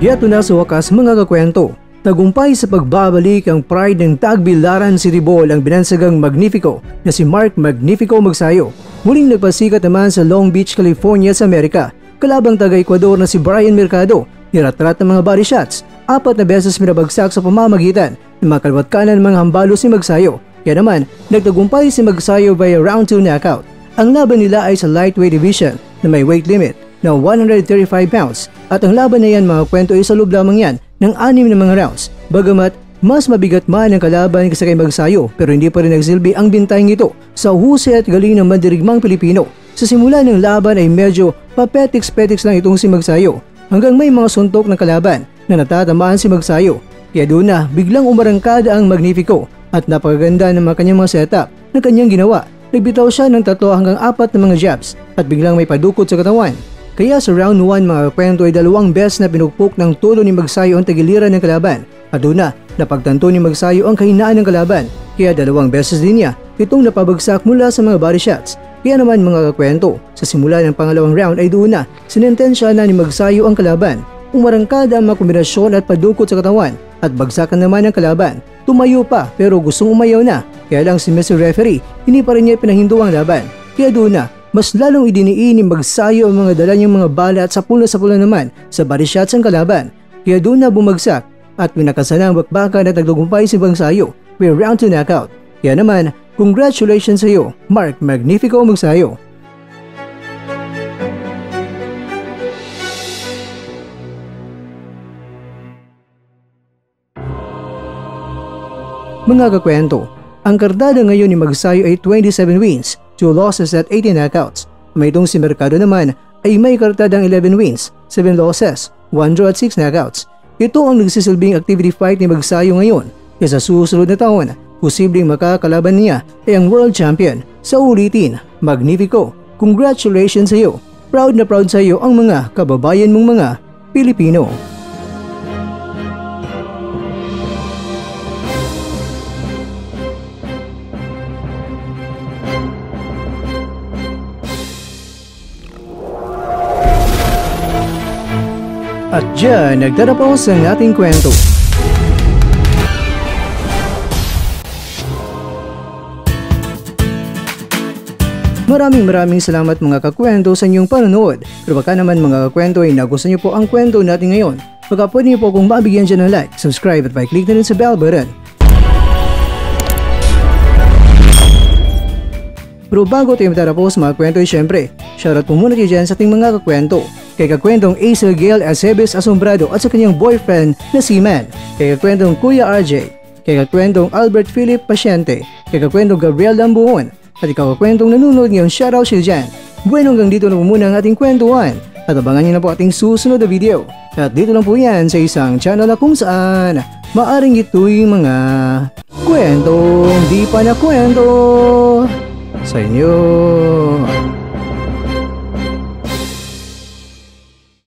Yato na sa wakas mga kakwento, tagumpay sa pagbabalik ang pride ng Tagbilaran City Ball ang binansagang Magnifico na si Mark Magnifico Magsayo. Muling nagpasikat naman sa Long Beach, California sa Amerika. Kalabang taga-Ecuador na si Brian Mercado, niratrat ng mga body shots, 4 na beses minabagsak sa pamamagitan ng mga kaliwat kanan ng mga hambalos ni Magsayo. Kaya naman, nagtagumpay si Magsayo via round 2 knockout. Ang laban nila ay sa lightweight division na may weight limit na 135 pounds at ang laban na yan mga kwento ay sa loob lamang yan ng 6 na mga rounds. Bagamat mas mabigat man ang kalaban kaysa kay Magsayo pero hindi pa rin nagsilbi ang bintayng ito sa husay at galing ng mandirigmang Pilipino. Sa simula ng laban ay medyo papetiks-petiks lang itong si Magsayo hanggang may mga suntok ng kalaban na natatamaan si Magsayo. Kaya doon na biglang umarangkada ang Magnifico at napakaganda ng mga kanyang mga setup na kanyang ginawa. Nagbitaw siya ng 3 hanggang 4 na mga jabs at biglang may padukot sa katawan. Kaya sa round 1 mga kwento ay 2 beses na pinukpok ng tulo ni Magsayo ang tagiliran ng kalaban at doon na napagtanto ni Magsayo ang kahinaan ng kalaban kaya 2 beses din niya itong napabagsak mula sa mga body shots. Kaya naman mga kakwento, sa simula ng pangalawang round ay doon na sinentensya na ni Magsayo ang kalaban. Umarangkada ang mga kombinasyon at padukot sa katawan at bagsakan naman ng kalaban. Tumayo pa pero gustong umayaw na kaya lang si Mr. Referee hindi pa rin niya pinahinto ang laban. Kaya doon na mas lalong idiniin ni Magsayo ang mga dala niyang mga bala at sapul naman sa body shots ang kalaban. Kaya doon na bumagsak at pinakasana ang bakbakan at nagtagumpay si Magsayo with round 2 knockout. Kaya naman, congratulations sa iyo, Mark Magnifico Magsayo. Mga kakwento, ang kardada ngayon ni Magsayo ay 27 wins, 2 losses at 18 knockouts. May itong si Mercado naman ay may kartadang 11 wins, 7 losses, 1 draw at 6 knockouts. Ito ang nagsisilbing activity fight ni Magsayo ngayon. Kaya sa susunod na taon, posibleng makakalaban niya ay ang world champion. Sa ulitin, Magnifico, congratulations sa iyo. Proud na proud sa iyo ang mga kababayan mong mga Pilipino. At dyan, nagtatapos ang ating kwento. Maraming salamat mga kakwento sa inyong panonood. Pero baka naman mga kakwento ay nagustuhan niyo po ang kwento natin ngayon. Baka pwede niyo po kung mabigyan dyan ng like, subscribe at click na rin sa bell button. Pero bago tayo matapos mga kwento ay syempre, shoutout po muna kayo dyan sa ating mga kakwento. Kay kakwentong Aisel Gail Acebes Asombrado at sa kanyang boyfriend na Seaman. Kay kakwentong Kuya RJ. Kay kakwentong Albert Philip Pasyente. Kay kakwentong Gabriel Lambuhon. At ikaw kakwentong nanonood ngayon, shoutout siya dyan. Bueno hanggang dito na po muna ang ating kwentuhan. At abangan nyo na po ating susunod na video. At dito lang po yan sa isang channel na kung saan maaring ito'y mga kwentong di pa na kwento sa inyo.